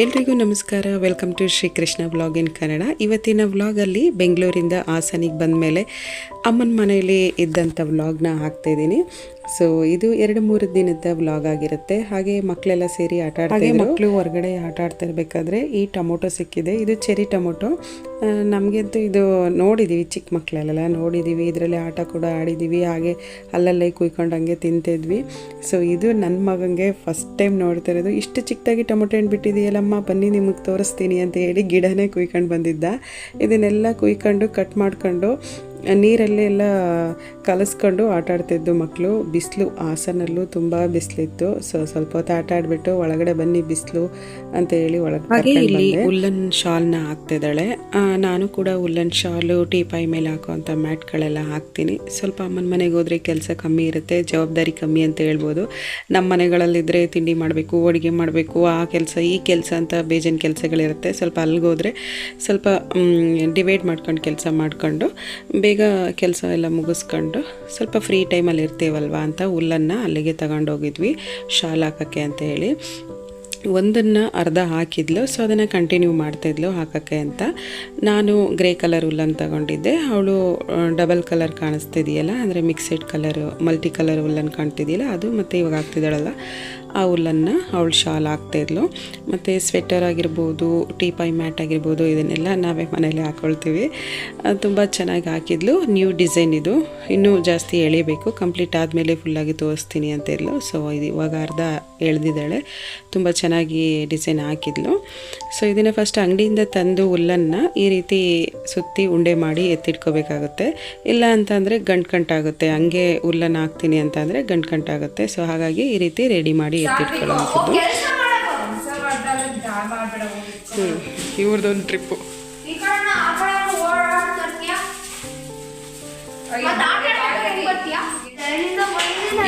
ಎಲ್ರಿಗೂ ನಮಸ್ಕಾರ. Welcome to Shri Krishna vlog in Kannada. ಇವತ್ತಿನ ವ್ಲಾಗಲ್ಲಿ ಬೆಂಗಳೂರಿಂದ ಹಾಸನಿಗೆ ಬಂದ ಮೇಲೆ ಅಮ್ಮನ ಮನೆಯಲ್ಲಿ ಇದ್ದಂಥ ವ್ಲಾಗ್ನ ಹಾಕ್ತಾಯಿದ್ದೀನಿ. ಸೊ ಇದು 2-3 ದಿನದ ವ್ಲಾಗ್ ಆಗಿರುತ್ತೆ. ಹಾಗೆ ಮಕ್ಕಳೆಲ್ಲ ಸೇರಿ ಆಟ ಆಡ್ತಾ ಇದ್ರು. ಮಕ್ಕಳು ಹೊರಗಡೆ ಆಟ ಆಡ್ತಾ ಇರಬೇಕಾದ್ರೆ ಈ ಟೊಮೊಟೊ ಸಿಕ್ಕಿದೆ. ಇದು ಚೆರಿ ಟೊಮೊಟೊ. ನಮಗಂತೂ ಇದು ನೋಡಿದ್ದೀವಿ, ಚಿಕ್ಕ ಮಕ್ಕಳೆಲ್ಲ ನೋಡಿದ್ದೀವಿ, ಇದರಲ್ಲಿ ಆಟ ಕೂಡ ಆಡಿದ್ದೀವಿ. ಹಾಗೆ ಅಲ್ಲಲ್ಲೇ ಕುಯ್ಕೊಂಡು ಹಂಗೆ ತಿಂತಿದ್ವಿ. ಸೊ ಇದು ನನ್ನ ಮಗನಿಗೆ ಫಸ್ಟ್ ಟೈಮ್ ನೋಡ್ತಾ ಇರೋದು. ಇಷ್ಟು ಚಿಕ್ಕದಾಗಿ ಟೊಮೊಟೊ ಹಣ್ಣು ಬಿಟ್ಟಿದೆಯಲ್ಲಮ್ಮ, ಬನ್ನಿ ನಿಮಗೆ ತೋರಿಸ್ತೀನಿ ಅಂತ ಹೇಳಿ ಗಿಡನೇ ಕುಯ್ಕೊಂಡು ಬಂದಿದ್ದ. ಇದನ್ನೆಲ್ಲ ಕುಯ್ಕೊಂಡು ಕಟ್ ಮಾಡ್ಕೊಂಡು ನೀರಲ್ಲೆಲ್ಲ ಕಲಿಸ್ಕೊಂಡು ಆಟ ಆಡ್ತಿದ್ದು ಮಕ್ಕಳು. ಬಿಸಿಲು ಹಾಸನಲ್ಲೂ ತುಂಬ ಬಿಸಿಲಿತ್ತು. ಸೊ ಸ್ವಲ್ಪ ಹೊತ್ತು ಆಟ ಆಡಿಬಿಟ್ಟು ಒಳಗಡೆ ಬನ್ನಿ ಬಿಸಿಲು ಅಂತ ಹೇಳಿ ಒಳಗೆ ಇಲ್ಲಿ ಉಲ್ಲನ್ ಶಾಲ್ನ ಹಾಕ್ತಿದ್ದಾಳೆ. ನಾನು ಕೂಡ ಉಲ್ಲನ್ ಶಾಲು, ಟೀಪಾಯಿ ಮೇಲೆ ಹಾಕುವಂಥ ಮ್ಯಾಟ್ಗಳೆಲ್ಲ ಹಾಕ್ತೀನಿ. ಸ್ವಲ್ಪ ಅಮ್ಮನ ಮನೆಗೆ ಹೋದರೆ ಕೆಲಸ ಕಮ್ಮಿ ಇರುತ್ತೆ, ಜವಾಬ್ದಾರಿ ಕಮ್ಮಿ ಅಂತ ಹೇಳ್ಬೋದು. ನಮ್ಮ ಮನೆಗಳಲ್ಲಿದ್ದರೆ ತಿಂಡಿ ಮಾಡಬೇಕು, ಅಡುಗೆ ಮಾಡಬೇಕು, ಆ ಕೆಲಸ ಈ ಕೆಲಸ ಅಂತ ಬೇಜಾನ್ ಕೆಲಸಗಳಿರುತ್ತೆ. ಸ್ವಲ್ಪ ಅಲ್ಲಿಗೆ ಹೋದರೆ ಸ್ವಲ್ಪ ಡಿವೈಡ್ ಮಾಡ್ಕೊಂಡು ಕೆಲಸ ಮಾಡಿಕೊಂಡು ಬೇಗ ಕೆಲಸ ಎಲ್ಲ ಮುಗಿಸ್ಕೊಂಡು ಸ್ವಲ್ಪ ಫ್ರೀ ಟೈಮಲ್ಲಿ ಇರ್ತೀವಲ್ವ ಅಂತ ಹುಲ್ಲನ್ನು ಅಲ್ಲಿಗೆ ತಗೊಂಡೋಗಿದ್ವಿ ಶಾಲ್ ಹಾಕೋಕ್ಕೆ ಅಂತ ಹೇಳಿ. ಒಂದನ್ನು ಅರ್ಧ ಹಾಕಿದ್ಲು, ಸೊ ಅದನ್ನು ಕಂಟಿನ್ಯೂ ಮಾಡ್ತಾಯಿದ್ಲು ಹಾಕೋಕ್ಕೆ ಅಂತ. ನಾನು ಗ್ರೇ ಕಲರ್ ಹುಲ್ಲನ್ನು ತಗೊಂಡಿದ್ದೆ. ಅವಳು ಡಬಲ್ ಕಲರ್ ಕಾಣಿಸ್ತಿದೆಯಲ್ಲ, ಅಂದರೆ ಮಿಕ್ಸೆಡ್ ಕಲರು, ಮಲ್ಟಿ ಕಲರ್ ಹುಲ್ಲನ್ನು ಕಾಣ್ತಿದೆಯಲ್ಲ ಅದು, ಮತ್ತು ಇವಾಗ ಹಾಕ್ತಿದ್ದಾಳಲ್ಲ ಆ ಹುಲ್ಲನ್ನು ಅವಳು ಶಾಲ್ ಹಾಕ್ತಾಯಿದ್ಲು. ಮತ್ತು ಸ್ವೆಟರ್ ಆಗಿರ್ಬೋದು, ಟೀಪಾಯಿ ಮ್ಯಾಟ್ ಆಗಿರ್ಬೋದು, ಇದನ್ನೆಲ್ಲ ನಾವೇ ಮನೇಲಿ ಹಾಕ್ಕೊಳ್ತೀವಿ. ತುಂಬ ಚೆನ್ನಾಗಿ ಹಾಕಿದ್ಲು. ನ್ಯೂ ಡಿಸೈನ್ ಇದು, ಇನ್ನೂ ಜಾಸ್ತಿ ಎಳಿಬೇಕು, ಕಂಪ್ಲೀಟ್ ಆದಮೇಲೆ ಫುಲ್ಲಾಗಿ ತೋರಿಸ್ತೀನಿ ಅಂತ ಇದ್ಲು. ಸೊ ಇದು ಇವಾಗ ಅರ್ಧ ಎಳೆದಿದ್ದಾಳೆ. ತುಂಬ ಚೆನ್ನಾಗಿ ಡಿಸೈನ್ ಹಾಕಿದ್ಲು. ಸೊ ಇದನ್ನು ಫಸ್ಟ್ ಅಂಗಡಿಯಿಂದ ತಂದು ಹುಲ್ಲನ್ನು ಈ ರೀತಿ ಸುತ್ತಿ ಉಂಡೆ ಮಾಡಿ ಎತ್ತಿಟ್ಕೋಬೇಕಾಗುತ್ತೆ. ಇಲ್ಲ ಅಂತಂದರೆ ಗಂಟಾಗುತ್ತೆ. ಹಂಗೆ ಹುಲ್ಲನ್ನು ಹಾಕ್ತೀನಿ ಅಂತಂದರೆ ಗಂಟಾಗುತ್ತೆ. ಸೊ ಹಾಗಾಗಿ ಈ ರೀತಿ ರೆಡಿ ಮಾಡಿ ಎತ್ತಿಟ್ಕೊಳ್ಳೋವಂಥದ್ದು. ಇವ್ರದ್ದೊಂದು ಟ್ರಿಪ್ಪು.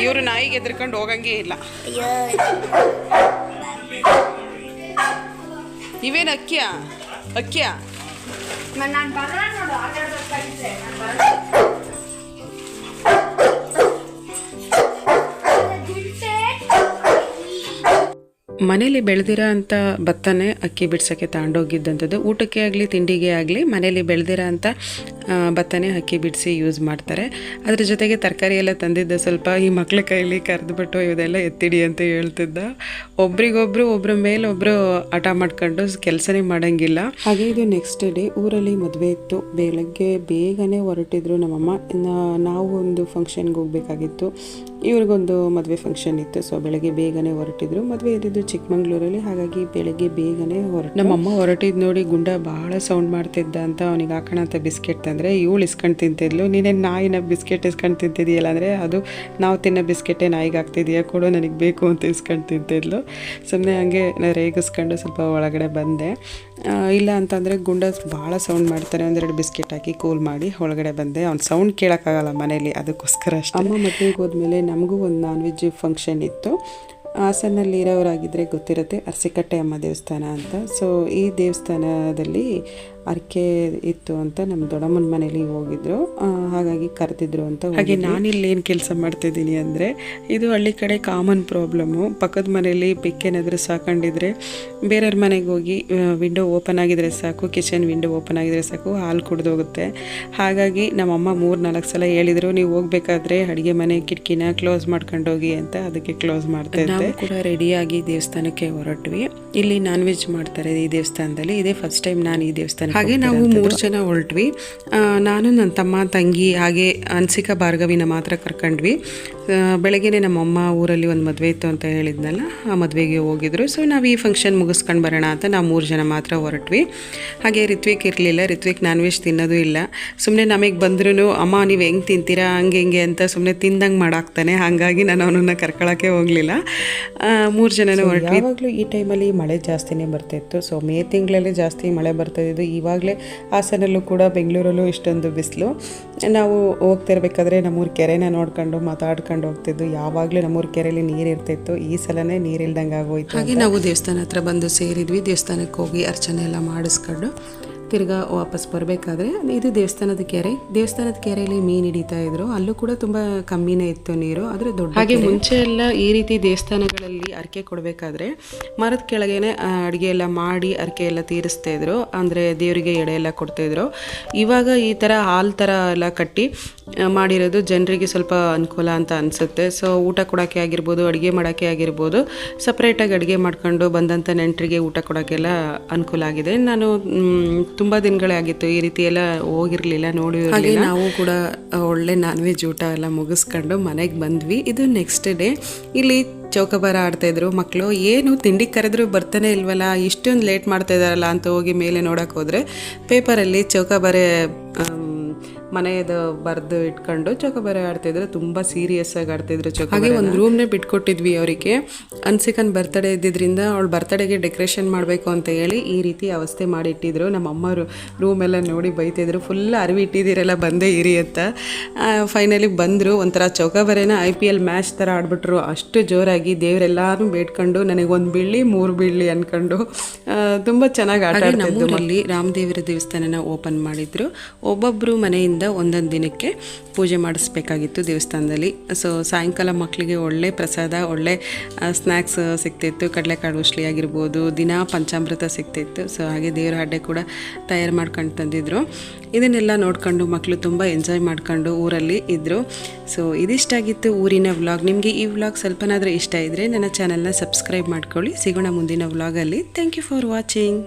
ಇವರು ನಾಯಿಗೆ ಎದ್ರಕೊಂಡು ಹೋಗಂಗೆ ಇಲ್ಲ. ಇವೇನು ಅಕ್ಕಿಯಾ? ಮನೇಲಿ ಬೆಳೆದಿರೋ ಅಂಥ ಭತ್ತನೇ ಅಕ್ಕಿ ಬಿಡ್ಸೋಕ್ಕೆ ತಗೊಂಡೋಗಿದ್ದಂಥದ್ದು. ಊಟಕ್ಕೆ ಆಗಲಿ ತಿಂಡಿಗೆ ಆಗಲಿ ಮನೇಲಿ ಬೆಳೆದಿರೋ ಅಂಥ ಭತ್ತನೇ ಅಕ್ಕಿ ಬಿಡಿಸಿ ಯೂಸ್ ಮಾಡ್ತಾರೆ. ಅದ್ರ ಜೊತೆಗೆ ತರಕಾರಿ ಎಲ್ಲ ತಂದಿದ್ದ ಸ್ವಲ್ಪ ಈ ಮಕ್ಳ ಕೈಲಿ ಕರೆದುಬಿಟ್ಟು ಇದೆಲ್ಲ ಎತ್ತಿಡಿ ಅಂತ ಹೇಳ್ತಿದ್ದ. ಒಬ್ರಿಗೊಬ್ರು ಒಬ್ಬರ ಮೇಲೆ ಒಬ್ಬರು ಹಠ ಮಾಡ್ಕೊಂಡು ಕೆಲಸನೇ ಮಾಡೋಂಗಿಲ್ಲ. ಹಾಗೆ ಇದು ನೆಕ್ಸ್ಟ್ ಡೇ ಊರಲ್ಲಿ ಮದುವೆ ಇತ್ತು. ಬೆಳಗ್ಗೆ ಬೇಗನೆ ಹೊರಟಿದ್ರು ನಮ್ಮಮ್ಮ. ನಾವು ಒಂದು ಫಂಕ್ಷನ್ಗೆ ಹೋಗಬೇಕಾಗಿತ್ತು, ಇವ್ರಿಗೊಂದು ಮದುವೆ ಫಂಕ್ಷನ್ ಇತ್ತು. ಸೊ ಬೆಳಗ್ಗೆ ಬೇಗನೆ ಹೊರಟಿದ್ರು. ಮದುವೆ ಇದ್ದಿದ್ದು ಚಿಕ್ಕಮಂಗ್ಳೂರಲ್ಲಿ, ಹಾಗಾಗಿ ಬೆಳಗ್ಗೆ ಬೇಗನೆ ನಮ್ಮಮ್ಮ ಹೊರಟಿದ್ದು ನೋಡಿ ಗುಂಡ ಭಾಳ ಸೌಂಡ್ ಮಾಡ್ತಿದ್ದ ಅಂತ ಅವನಿಗೆ ಹಾಕೋಣ ಅಂತ ಬಿಸ್ಕೆಟ್ ತಂದರೆ ಇವಳು ಇಸ್ಕೊಂಡು ತಿಂತಿದ್ಲು. ನೀನೇ ನಾಯಿನ ಬಿಸ್ಕೆಟ್ ಇಸ್ಕೊಂಡು ತಿಂತಿದೆಯಲ್ಲ, ಅಂದರೆ ಅದು ನಾವು ತಿನ್ನೋ ಬಿಸ್ಕೆಟೇ ನಾಯಿಗೆ ಹಾಕ್ತಿದೆಯಾ, ಕೊಡು ನನಗೆ ಬೇಕು ಅಂತ ಇಸ್ಕೊಂಡು ತಿಂತಿದ್ಲು. ಸುಮ್ಮನೆ ಹಂಗೆ ರೇಗಿಸ್ಕೊಂಡು ಸ್ವಲ್ಪ ಒಳಗಡೆ ಬಂದೆ. ಇಲ್ಲ ಅಂತಂದರೆ ಗುಂಡ ಭಾಳ ಸೌಂಡ್ ಮಾಡ್ತಾನೆ. ಒಂದೆರಡು ಬಿಸ್ಕೆಟ್ ಹಾಕಿ ಕೂಲ್ ಮಾಡಿ ಒಳಗಡೆ ಬಂದೆ. ಅವ್ನು ಸೌಂಡ್ ಕೇಳೋಕ್ಕಾಗಲ್ಲ ಮನೇಲಿ, ಅದಕ್ಕೋಸ್ಕರ ಅಷ್ಟೇ. ಅಮ್ಮ ಮದುವೆಗೆ ಹೋದ್ಮೇಲೆ ನಮಗೂ ಒಂದು ನಾನ್ ವೆಜ್ ಫಂಕ್ಷನ್ ಇತ್ತು. ಹಾಸನಲ್ಲಿ ಇರೋರಾಗಿದ್ದರೆ ಗೊತ್ತಿರುತ್ತೆ, ಅರಸಿಕಟ್ಟೆ ಅಮ್ಮ ದೇವಸ್ಥಾನ ಅಂತ. ಸೊ ಈ ದೇವಸ್ಥಾನದಲ್ಲಿ ಅರ್ಕೆ ಇತ್ತು ಅಂತ ನಮ್ಮ ದೊಡ್ಡಮ್ಮನ ಮನೇಲಿ ಹೋಗಿದ್ರು, ಹಾಗಾಗಿ ಕರೆದಿದ್ರು ಅಂತ. ಹಾಗೆ ನಾನಿಲ್ಲಿ ಏನು ಕೆಲಸ ಮಾಡ್ತಿದ್ದೀನಿ ಅಂದರೆ, ಇದು ಹಳ್ಳಿ ಕಡೆ ಕಾಮನ್ ಪ್ರಾಬ್ಲಮ್ಮು. ಪಕ್ಕದ ಮನೇಲಿ ಬೆಕ್ಕೇನಾದರೂ ಸಾಕೊಂಡಿದ್ರೆ ಬೇರೆಯವ್ರ ಮನೆಗೆ ಹೋಗಿ ವಿಂಡೋ ಓಪನ್ ಆಗಿದ್ರೆ ಸಾಕು, ಕಿಚನ್ ವಿಂಡೋ ಓಪನ್ ಆಗಿದ್ರೆ ಸಾಕು, ಹಾಲು ಕುಡಿದೋಗುತ್ತೆ. ಹಾಗಾಗಿ ನಮ್ಮಮ್ಮ 3-4 ಸಲ ಹೇಳಿದರು, ನೀವು ಹೋಗ್ಬೇಕಾದ್ರೆ ಅಡುಗೆ ಮನೆ ಕಿಟಕಿನ ಕ್ಲೋಸ್ ಮಾಡ್ಕೊಂಡು ಹೋಗಿ ಅಂತ. ಅದಕ್ಕೆ ಕ್ಲೋಸ್ ಮಾಡ್ತಾ ಇದ್ದೆ. ನಾವು ಕೂಡ ರೆಡಿಯಾಗಿ ದೇವಸ್ಥಾನಕ್ಕೆ ಹೊರಟ್ವಿ. ಇಲ್ಲಿ ನಾನ್ ವೆಜ್ ಮಾಡ್ತಾರೆ ಈ ದೇವಸ್ಥಾನದಲ್ಲಿ. ಇದೇ ಫಸ್ಟ್ ಟೈಮ್ ನಾನು ಈ ದೇವಸ್ಥಾನ. ಹಾಗೆ ನಾವು 3 ಜನ ಹೊರಟ್ವಿ. ನಾನು, ನನ್ನ ತಮ್ಮ, ತಂಗಿ, ಹಾಗೆ ಅನ್ಸಿಕಾ, ಭಾರ್ಗವಿನ ಮಾತ್ರ ಕರ್ಕೊಂಡ್ವಿ. ಬೆಳಗ್ಗೆನೇ ನಮ್ಮಮ್ಮ ಊರಲ್ಲಿ ಒಂದು ಮದುವೆ ಇತ್ತು ಅಂತ ಹೇಳಿದ್ನಲ್ಲ, ಆ ಮದುವೆಗೆ ಹೋಗಿದ್ರು. ಸೊ ನಾವು ಈ ಫಂಕ್ಷನ್ ಮುಗಿಸ್ಕೊಂಡು ಬರೋಣ ಅಂತ ನಾವು 3 ಜನ ಮಾತ್ರ ಹೊರಟ್ವಿ. ಹಾಗೆ ರಿತ್ವಿಕ್ ಇರಲಿಲ್ಲ. ರಿತ್ವಿಕ್ ನಾನ್ ವೆಜ್ ತಿನ್ನೋದು ಇಲ್ಲ. ಸುಮ್ಮನೆ ನಮಗೆ ಬಂದ್ರೂ ಅಮ್ಮ ನೀವು ಹೆಂಗೆ ತಿಂತೀರಾ ಹಂಗೆ ಹಿಂಗೆ ಅಂತ ಸುಮ್ಮನೆ ತಿಂದಂಗೆ ಮಾಡಾಕ್ತಾನೆ. ಹಾಗಾಗಿ ನಾನು ಅವನನ್ನು ಕರ್ಕೊಳ್ಳೋಕ್ಕೆ ಹೋಗಲಿಲ್ಲ. 3 ಜನನೂ ಹೊರಟ್ವಿ. ಯಾವಾಗಲೂ ಈ ಟೈಮಲ್ಲಿ ಮಳೆ ಜಾಸ್ತಿನೇ ಬರ್ತಾಯಿತ್ತು. ಸೊ ಮೇ ತಿಂಗಳಲ್ಲಿ ಜಾಸ್ತಿ ಮಳೆ ಬರ್ತಾಯಿದ್ದು. ಇವಾಗಲೇ ಹಾಸನಲ್ಲೂ ಕೂಡ ಬೆಂಗಳೂರಲ್ಲೂ ಇಷ್ಟೊಂದು ಬಿಸಿಲು. ನಾವು ಹೋಗ್ತಿರ್ಬೇಕಾದ್ರೆ ನಮ್ಮೂರ ಕೆರೆನ ನೋಡ್ಕೊಂಡು ಮಾತಾಡ್ಕೊಂಡು ಹೋಗ್ತಿದ್ದು. ಯಾವಾಗಲೂ ನಮ್ಮೂರ ಕೆರೆಯಲ್ಲಿ ನೀರು ಇರ್ತಿತ್ತು. ಈ ಸಲನೇ ನೀರಿಲ್ದಂಗೆ ಆಗೋಯ್ತು. ಹಾಗೆ ನಾವು ದೇವಸ್ಥಾನ ಹತ್ರ ಬಂದು ಸೇರಿದ್ವಿ. ದೇವಸ್ಥಾನಕ್ಕೆ ಹೋಗಿ ಅರ್ಚನೆ ಎಲ್ಲ ಮಾಡಿಸ್ಕೊಂಡು ತಿರ್ಗಾ ವಾಪಸ್ ಬರಬೇಕಾದ್ರೆ ಇದು ದೇವಸ್ಥಾನದ ಕೆರೆಯಲ್ಲಿ ಮೀನು ಹಿಡಿತಾ ಇದ್ರು. ಅಲ್ಲೂ ಕೂಡ ತುಂಬ ಕಮ್ಮಿನೇ ಇತ್ತು ನೀರು, ಆದರೆ ದೊಡ್ಡ ಹಾಗೆ ಮುಂಚೆ ಎಲ್ಲ ಈ ರೀತಿ ದೇವಸ್ಥಾನಗಳಲ್ಲಿ ಅರ್ಕೆ ಕೊಡಬೇಕಾದ್ರೆ ಮರದ ಕೆಳಗೇನೆ ಅಡುಗೆ ಎಲ್ಲ ಮಾಡಿ ಅರ್ಕೆ ಎಲ್ಲ ತೀರಿಸ್ತಾ ಇದ್ರು, ಅಂದರೆ ದೇವರಿಗೆ ಎಡೆ ಎಲ್ಲ ಕೊಡ್ತಾಯಿದ್ರು. ಇವಾಗ ಈ ಥರ ಹಾಲು ಥರ ಎಲ್ಲ ಕಟ್ಟಿ ಮಾಡಿರೋದು ಜನರಿಗೆ ಸ್ವಲ್ಪ ಅನುಕೂಲ ಅಂತ ಅನಿಸುತ್ತೆ. ಸೊ ಊಟ ಕೊಡೋಕ್ಕೆ ಆಗಿರ್ಬೋದು, ಅಡುಗೆ ಮಾಡೋಕ್ಕೆ ಆಗಿರ್ಬೋದು, ಸಪ್ರೇಟಾಗಿ ಅಡುಗೆ ಮಾಡ್ಕೊಂಡು ಬಂದಂಥ ನೆಂಟರಿಗೆ ಊಟ ಕೊಡೋಕ್ಕೆಲ್ಲ ಅನುಕೂಲ ಆಗಿದೆ. ನಾನು ತುಂಬ ದಿನಗಳೇ ಆಗಿತ್ತು ಈ ರೀತಿ ಎಲ್ಲ ಹೋಗಿರಲಿಲ್ಲ, ಹಾಗೆ ನಾವು ಕೂಡ ಒಳ್ಳೆ ನಾನ್ ವೆಜ್ ಊಟ ಎಲ್ಲ ಮುಗಿಸ್ಕೊಂಡು ಮನೆಗೆ ಬಂದ್ವಿ. ಇದು ನೆಕ್ಸ್ಟ್ ಡೇ. ಇಲ್ಲಿ ಚೌಕಾಬಾರ ಆಡ್ತಾಯಿದ್ರು ಮಕ್ಕಳು. ಏನು ತಿಂಡಿ ಕರೆದ್ರು ಬರ್ತಾನೆ ಇಲ್ವಲ್ಲ, ಇಷ್ಟೊಂದು ಲೇಟ್ ಮಾಡ್ತಾ ಇದ್ದಾರಲ್ಲ ಅಂತ ಹೋಗಿ ಮೇಲೆ ನೋಡೋಕೆ ಹೋದರೆ ಪೇಪರಲ್ಲಿ ಚೌಕಾಬಾರ ಮನೆಯದು ಬರೆದು ಇಟ್ಕೊಂಡು ಚೌಕಾಬಾರ ಆಡ್ತಿದ್ರು. ತುಂಬ ಸೀರಿಯಸ್ ಆಗಿ ಆಡ್ತಿದ್ರು ಚೌಕಾಬಾರ. ಹಾಗೆ ಒಂದು ರೂಮ್ನೇ ಬಿಟ್ಕೊಟ್ಟಿದ್ವಿ ಅವರಿಗೆ. ಅನ್ಸಿಕನ್ ಬರ್ತಡೇ ಇದ್ದಿದ್ದರಿಂದ ಅವಳು ಬರ್ತಡೇಗೆ ಡೆಕೋರೇಷನ್ ಮಾಡಬೇಕು ಅಂತ ಹೇಳಿ ಈ ರೀತಿ ಅವಸ್ಥೆ ಮಾಡಿ ಇಟ್ಟಿದ್ರು. ನಮ್ಮ ಅಮ್ಮರು ರೂಮೆಲ್ಲ ನೋಡಿ ಬೈತಿದ್ರು, ಫುಲ್ ಅರಿವಿ ಇಟ್ಟಿದ್ದೀರಲ್ಲ ಬಂದೇ ಇರಿ ಅಂತ. ಫೈನಲಿ ಬಂದರು. ಒಂಥರ ಚೌಕಾಬಾರೇನ IPL ಮ್ಯಾಚ್ ಥರ ಆಡ್ಬಿಟ್ರು, ಅಷ್ಟು ಜೋರಾಗಿ. ದೇವರೆಲ್ಲರೂ ಬೇಡ್ಕೊಂಡು ನನಗೆ 1 ಬೀಳ್ಲಿ 3 ಬೀಳ್ಲಿ ಅಂದ್ಕೊಂಡು ತುಂಬ ಚೆನ್ನಾಗಿ ಆಟ ಆಡ್ತಿದ್ರು. ನಮ್ಮೂರಲ್ಲಿ ರಾಮದೇವರ ದೇವಸ್ಥಾನನ ಓಪನ್ ಮಾಡಿದ್ರು. ಒಬ್ಬೊಬ್ಬರು ಮನೆಯಿಂದ ಒಂದೊಂದು ದಿನಕ್ಕೆ ಪೂಜೆ ಮಾಡಿಸ್ಬೇಕಾಗಿತ್ತು ದೇವಸ್ಥಾನದಲ್ಲಿ. ಸೊ ಸಾಯಂಕಾಲ ಮಕ್ಕಳಿಗೆ ಒಳ್ಳೆ ಪ್ರಸಾದ, ಒಳ್ಳೆ ಸ್ನ್ಯಾಕ್ಸ್ ಸಿಗ್ತಿತ್ತು. ಕಡಲೆಕಾಳು ಉಸ್ಲಿ ಆಗಿರ್ಬೋದು, ದಿನ ಪಂಚಾಮೃತ ಸಿಗ್ತಿತ್ತು. ಸೊ ಹಾಗೆ ದೇವರ ಅಡ್ಡೆ ಕೂಡ ತಯಾರು ಮಾಡ್ಕೊಂಡು ತಂದಿದ್ರು. ಇದನ್ನೆಲ್ಲ ನೋಡ್ಕೊಂಡು ಮಕ್ಕಳು ತುಂಬ ಎಂಜಾಯ್ ಮಾಡ್ಕೊಂಡು ಊರಲ್ಲಿ ಇದ್ದರು. ಸೊ ಇದಿಷ್ಟಾಗಿತ್ತು ಊರಿನ ವ್ಲಾಗ್. ನಿಮಗೆ ಈ ವ್ಲಾಗ್ ಸ್ವಲ್ಪನಾದರೂ ಇಷ್ಟ ಇದ್ದರೆ ನನ್ನ ಚಾನಲ್ನ ಸಬ್ಸ್ಕ್ರೈಬ್ ಮಾಡ್ಕೊಳ್ಳಿ. ಸಿಗೋಣ ಮುಂದಿನ ವ್ಲಾಗಲ್ಲಿ. Thank you for watching.